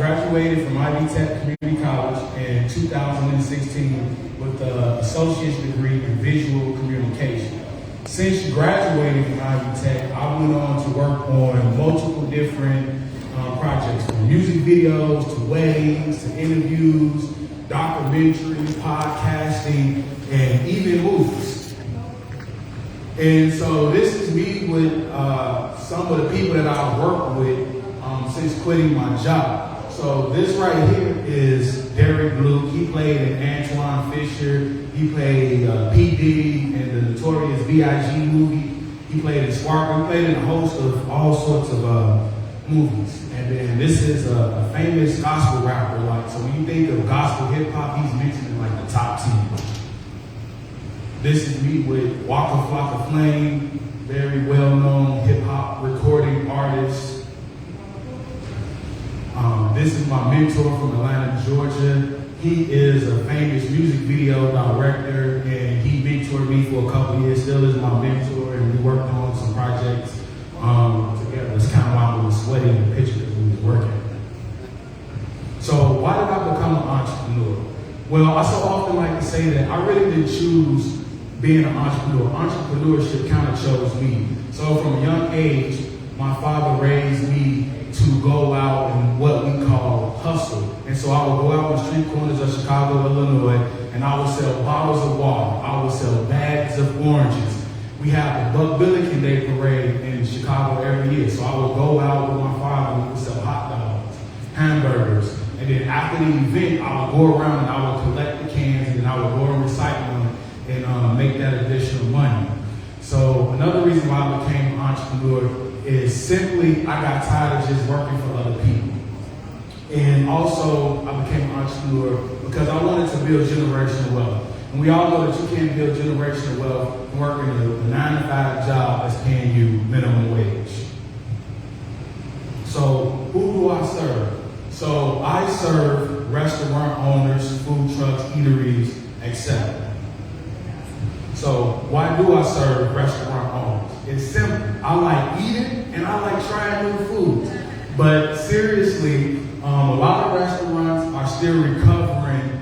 graduated from Ivy Tech Community College in 2016 with an associate's degree in visual communication. Since graduating from Ivy Tech, I went on to work on multiple different projects, from music videos to weddings to interviews, documentaries, podcasting, and even movies. And so this is me with some of the people that I've worked with since quitting my job. So this right here is Derek Luke. He played in Antoine Fisher. He played PD in the notorious B.I.G. movie. He played in Spark. He played in a host of all sorts of movies. And then this is a famous gospel rapper. Like, so when you think of gospel hip hop, he's mentioned in like the top 10. This is me with Waka Flocka Flame, very well-known hip hop recording artist. This is my mentor from Atlanta, Georgia. He is a famous music video director, and he mentored me for a couple years. Still is my mentor, and we worked on some projects together. That's kind of why we were sweating in the picture that we was working. So why did I become an entrepreneur? Well, I so often like to say that I really didn't choose being an entrepreneur. Entrepreneurship kind of chose me. So from a young age, my father raised me to go out and what we call hustle. And so I would go out on the street corners of Chicago, Illinois, and I would sell bottles of water. I would sell bags of oranges. We have the Buck Billiken Day Parade in Chicago every year. So I would go out with my father and we would sell hot dogs, hamburgers. And then after the event, I would go around and I would collect the cans and then I would go and recycle them and make that additional money. So another reason why I became an entrepreneur is simply I got tired of just working for other people. And also I became an entrepreneur because I wanted to build generational wealth. And we all know that you can't build generational wealth working a 9-to-5 job that's paying you minimum wage. So who do I serve? So I serve restaurant owners, food trucks, eateries, etc. So why do I serve restaurant owners? It's simple. I like eating and I like trying new foods. But seriously, a lot of restaurants are still recovering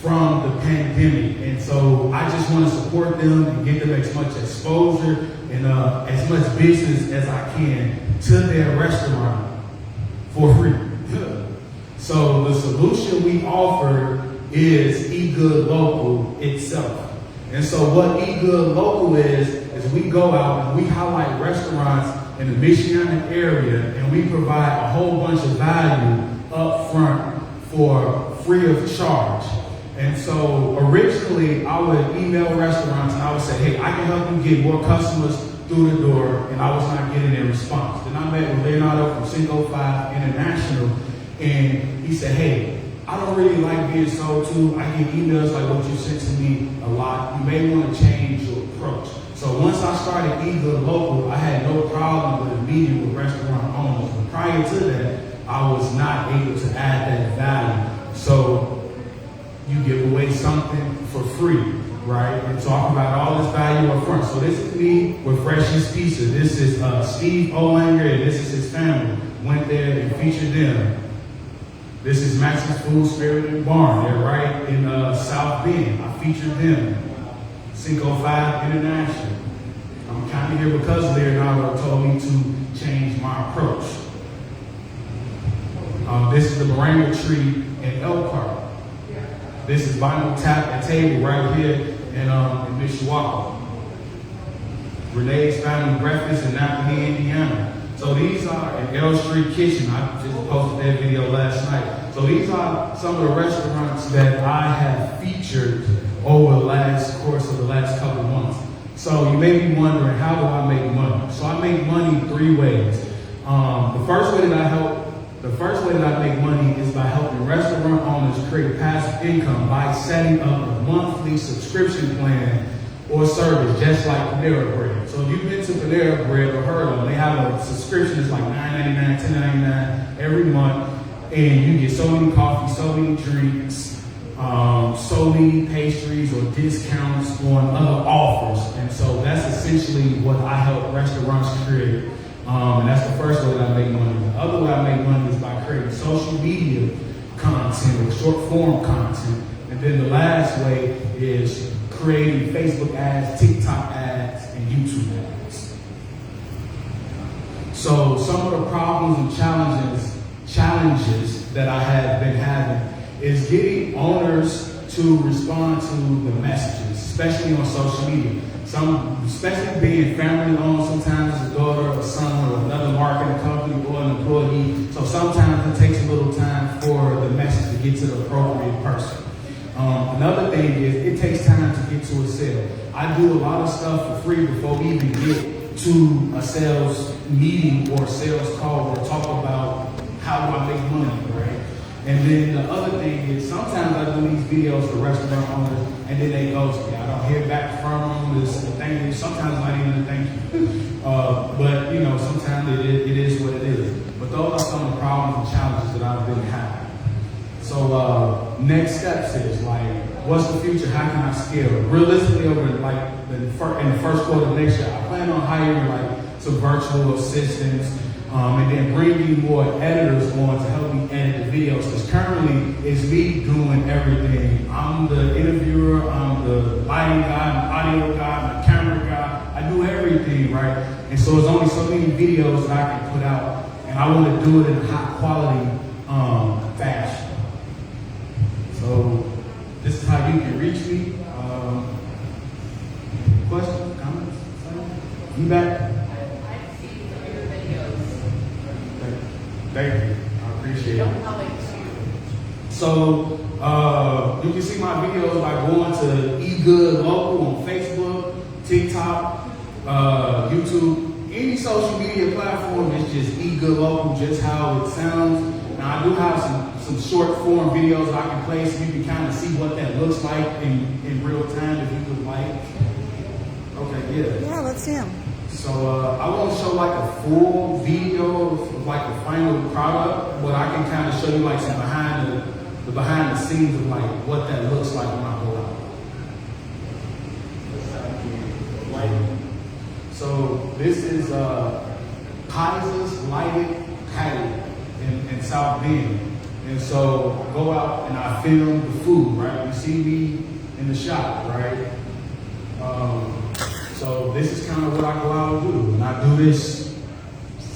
from the pandemic. And so I just want to support them and get them as much exposure and as much business as I can to their restaurant for free. So the solution we offer is Eat Good Local itself. And so what Eat Good Local is we go out and we highlight restaurants in the Michiana area and we provide a whole bunch of value up front for free of charge. And so originally I would email restaurants and I would say, hey, I can help you get more customers through the door, and I was not getting a response. Then I met with Leonardo from Cinco 5 International, and he said, hey, I don't really like being sold to. I get emails like what you sent to me a lot. You may want to change your approach. So once I started Eat Good Local, I had no problem with meeting with restaurant owners. But prior to that, I was not able to add that value. So you give away something for free, right? And talk about all this value up front. So this is me with Freshie's Pizza. This is Steve Olanger, and this is his family. Went there and featured them. This is Max's Food Spirit and Barn. They're right in South Bend. I featured them. Cinco 5 International. I'm kind of here because Leonardo told me to change my approach. This is the Moringa Tree in Elkhart. This is Vinyl Tap and Table right here in Mishawaka. Renee's Family Breakfast in Napoli, Indiana. So these are in L Street Kitchen. I just posted that video last night. So these are some of the restaurants that I have featured over the course of the last couple of months. So you may be wondering, how do I make money? So I make money 3 ways. The first way that I make money is by helping restaurant owners create passive income by setting up a monthly subscription plan or service, just like Panera Bread. So if you've been to Panera Bread or heard of them, they have a subscription that's like $9.99, $10.99 every month, and you get so many coffees, so many drinks, so many pastries or discounts on other offers. And so that's essentially what I help restaurants create. And that's the first way that I make money. The other way I make money is by creating creating social media content or short form content. And then the last way is creating Facebook ads, TikTok ads, and YouTube ads. So some of the problems and challenges that I have been having is getting owners to respond to the messages, especially on social media. Especially being family owned, sometimes it's a daughter, a son, or another marketing company or an employee. So sometimes it takes a little time for the message to get to the appropriate person. Another thing is it takes time to get to a sale. I do a lot of stuff for free before we even get to a sales meeting or sales call or talk about how do I make money, right? And then the other thing is sometimes I do these videos for restaurant owners and then they ghost me. I don't hear back from them. This thank you. Sometimes not even a thank you. But you know, sometimes it is what it is. But those are some of the problems and challenges that I've been having. So next steps is like, what's the future? How can I scale? Realistically, over like in the first quarter of next year, I plan on hiring like some virtual assistants. And then bringing more editors on to help me edit the videos. Because currently, it's me doing everything. I'm the interviewer, I'm the lighting guy, I'm the audio guy, I'm the camera guy. I do everything, right? And so there's only so many videos that I can put out. And I want to do it in a high quality fashion. So this is how you can reach me. Questions, comments, feedback? Thank you. I appreciate it. So you can see my videos by going to eatgoodlocal on Facebook, TikTok, YouTube, any social media platform. It's just eatgoodlocal, just how it sounds. Now I do have some short form videos I can play so you can kind of see what that looks like in real time if you would like. Okay, yeah. Yeah, let's see them. So I want to show like a full video of like the final product, but I can kind of show you like some behind the scenes of like what that looks like when I go out. So this is Kaiser's lighted patio in South Bend. And so I go out and I film the food, right? You see me in the shop, right? So this is kind of what I go out and do. And I do this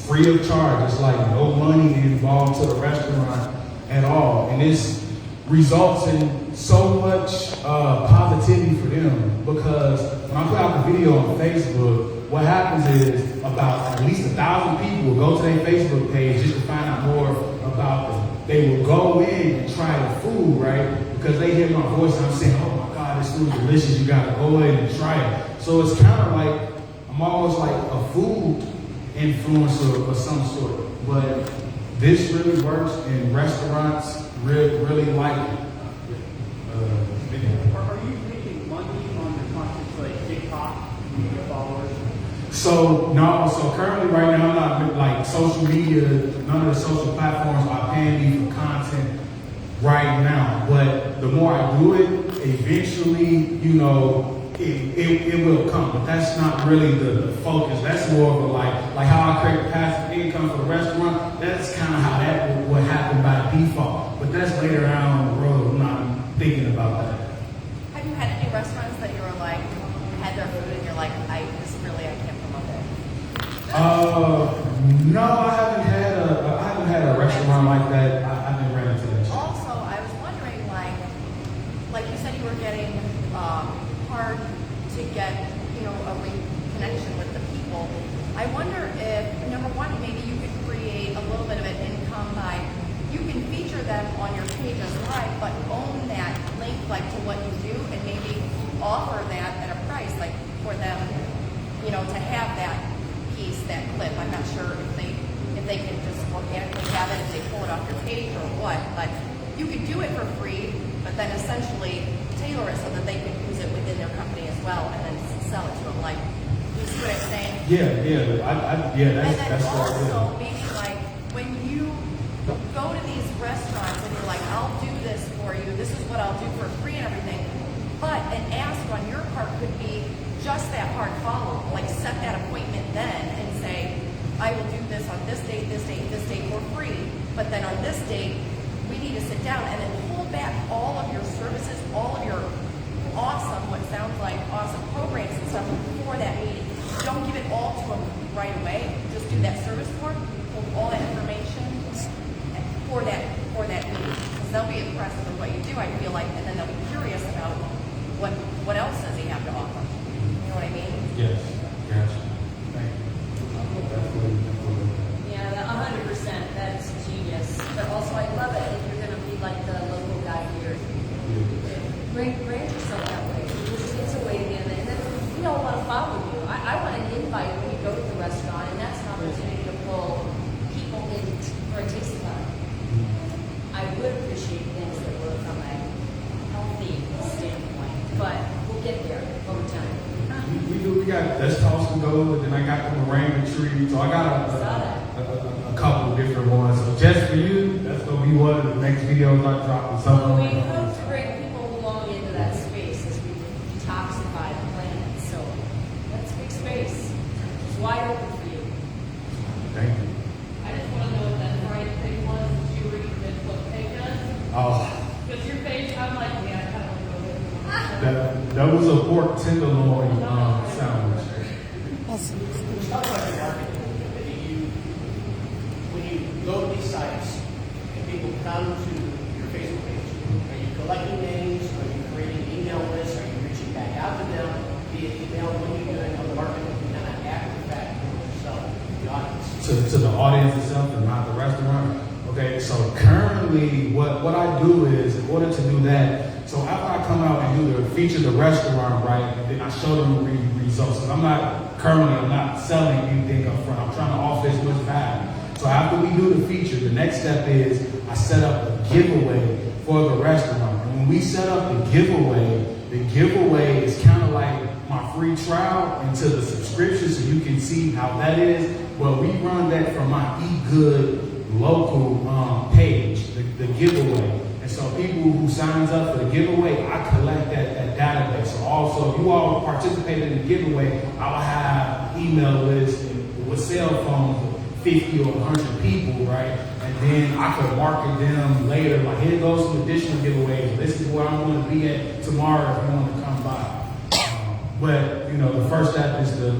free of charge. It's like no money involved to the restaurant at all. And this results in so much positivity for them because when I put out the video on Facebook, what happens is about at least 1,000 people will go to their Facebook page just to find out more about them. They will go in and try the food, right? Because they hear my voice and I'm saying, oh my God, this food is delicious. You gotta go in and try it. So it's kind of like, I'm almost like a food influencer of some sort. But this really works and restaurants really like it. Are you making money on your content like TikTok, media followers? So no, so currently right now I'm not like social media, none of the social platforms are paying me for content right now. But the more I do it, eventually, you know, it will come. But that's not really the focus. That's more of a like how I create passive income for the restaurant. That's kind of how that would happen by default. But that's later down the road. I'm not thinking about that. Have you had any restaurants that you were like, had their food and you're like, I can't promote it? No, I haven't had a restaurant like that. I've been running to that. Also, I was wondering, like you said, you were getting hard to get, a connection with the people. I wonder if, number one, maybe you could create a little bit of an income by, you can feature them on your page as live, but own that link like to what you do and maybe offer that at a price, like for them, to have that piece, that clip. I'm not sure if they can just organically have it, if they pull it off your page or what, but you could do it for free, but then essentially tailor it so that they can use it within their company as well and then sell it to them. Like, you see what I'm saying? Yeah. And then that's also maybe like when you go to these restaurants and you're like, I'll do this for you, this is what I'll do for free and everything, but an ask on your part could be just that hard follow, like set that appointment then and say, I will do this on this date, this date, this date for free. but then on this date, we need to sit down and then hold back all of your services, all of your awesome, what sounds like awesome programs and stuff for that meeting. Don't give it all to them right away. Just do that service for them, hold all that information for that meeting. Because they'll be impressed with what you do, I feel like, and then they'll be curious about what else does he have to offer. You know what I mean? Yes, gotcha. Thank you. Definitely. Yeah, 100%. That's genius. But also, I love it if you're going to be like the local guy here. Brand yourself that way. It's a way to get in. And then we all want to follow you. I want an invite when you go to the restaurant, and that's an opportunity to pull people in for a taste time. I would appreciate things that were from a healthy standpoint, but we'll get there over time. We got Let's Toss and Go, and then I got the moringa tree. So I got a couple of different ones. So just for you, that's gonna be one of the next videos I drop. With Well, we something. hope to bring people along into that space as we detoxify the planet. So that's a big space. It's wide open for you. Thank you. I just want to know what that fried thing was that you were eating at what page does. Oh, Because your page, I'm like, yeah, I kind of want to go there. that was a pork tenderloin sandwich. Let's talk about your marketing. When you go to these sites and people come to your Facebook page, are you collecting names? Are you creating email lists? Are you reaching back out to them via email? What are you doing on the marketing kind of after the fact for yourself, the audience? To the audience itself and not the restaurant. Okay, so currently what I do is, in order to do that, so after I come out and feature the restaurant, right, and then I show them the results. Because I'm not selling anything up front. I'm trying to offer as much value. So after we do the feature, the next step is I set up a giveaway for the restaurant. And when we set up the giveaway is kind of like my free trial into the subscription, so you can see how that is. But we run that from my eatgoodlocal page, the giveaway. And so people who signs up for the giveaway, I collect that database. So also, if you all participated in the giveaway, I'll have email lists with cell phones of 50 or 100 people, right? And then I could market them later. Like, here goes some additional giveaways. This is where I'm going to be at tomorrow if you want to come by. But you know, the first step is the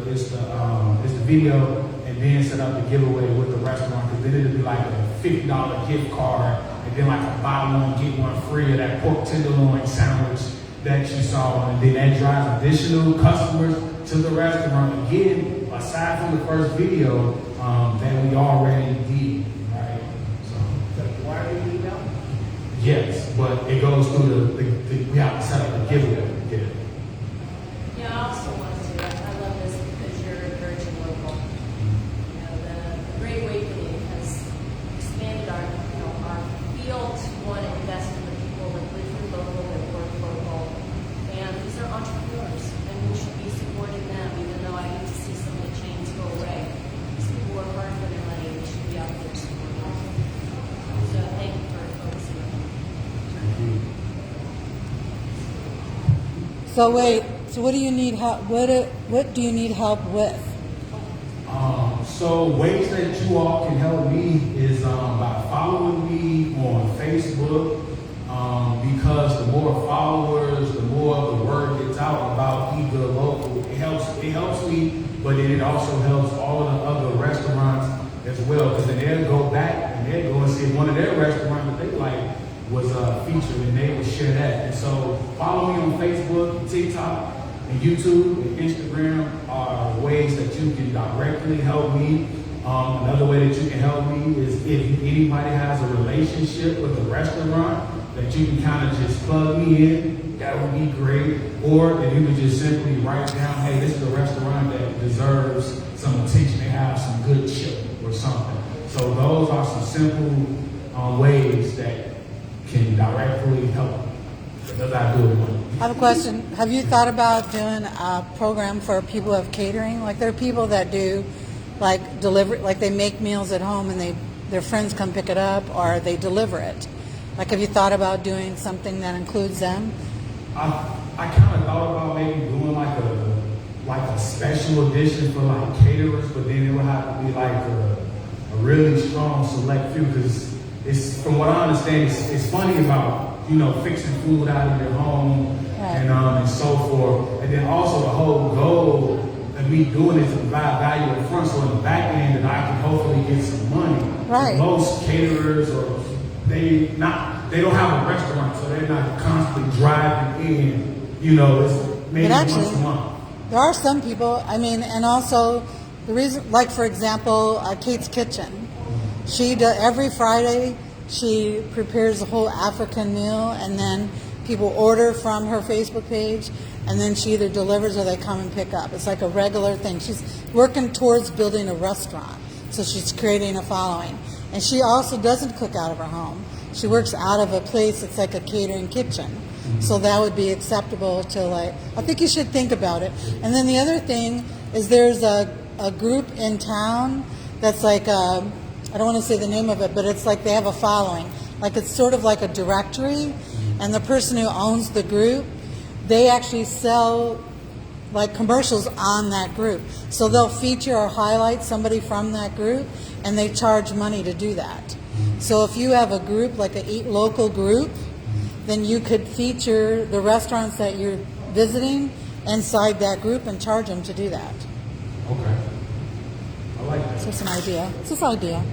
video, and then set up the giveaway with the restaurant. Because then it'll be like a $50 gift card, and then like a buy one get one free of that pork tenderloin sandwich that you saw, and then that drives additional customers to the restaurant. Again, aside from the first video that we already did, right? So why are you email? Yes, but it goes through we have to set up the giveaway. Yeah. Yeah, I also want to. I love this because you're encouraging local. You know, the Great Awakening has expanded our field to want to invest in the people that live here local, that work local, and these are entrepreneurs, and we should be supporting them. Even though I hate to see some of the chains go away, these people work hard for their money. We should be out there supporting them. So thank you for focusing on that. Thank you. So wait, so what do you need help? What do you need help with? So ways that you all can help me is by following me on Facebook. Because the more followers, the more the word gets out about Eat Good Local. It helps me, but then it also helps all of the other restaurants as well. Because then they'll go back and they'll go and see one of their restaurants that they like was featured, and they will share that. And so follow me on Facebook, TikTok, and YouTube and Instagram are ways that you can directly help me. Another way that you can help me is if anybody has a relationship with a restaurant that you can kind of just plug me in, that would be great. Or if you could just simply write down, hey, this is a restaurant that deserves some attention. They have some good chip or something. So those are some simple ways that can directly help. That's how I do it. I have a question. Have you thought about doing a program for people who have catering? Like there are people that do like deliver, like they make meals at home and their friends come pick it up or they deliver it. Like have you thought about doing something that includes them? I kind of thought about maybe doing like a special edition for like caterers, but then it would have to be like a really strong select few, because it's from what I understand, it's funny about, you know, fixing food out of your home and so forth. And then also the whole goal of me doing it to provide value up front, so in the back end that I can hopefully get some money. Right. Most caterers they don't have a restaurant, so they're not constantly driving in. You know, it's maybe But once a actually, month. there are some people, I mean, and also the reason, like for example, Kate's Kitchen. She does, every Friday she prepares a whole African meal, and then people order from her Facebook page, and then she either delivers or they come and pick up. It's like a regular thing. She's working towards building a restaurant, so she's creating a following. And she also doesn't cook out of her home. She works out of a place that's like a catering kitchen. So that would be acceptable to, like, I think you should think about it. And then the other thing is there's a group in town that's like, I don't want to say the name of it, but it's like they have a following. Like it's sort of like a directory, and the person who owns the group, they actually sell like commercials on that group. So they'll feature or highlight somebody from that group, and they charge money to do that. So if you have a group, like an Eat Local group, then you could feature the restaurants that you're visiting inside that group and charge them to do that. Okay. I like that. So it's an idea. It's just an idea.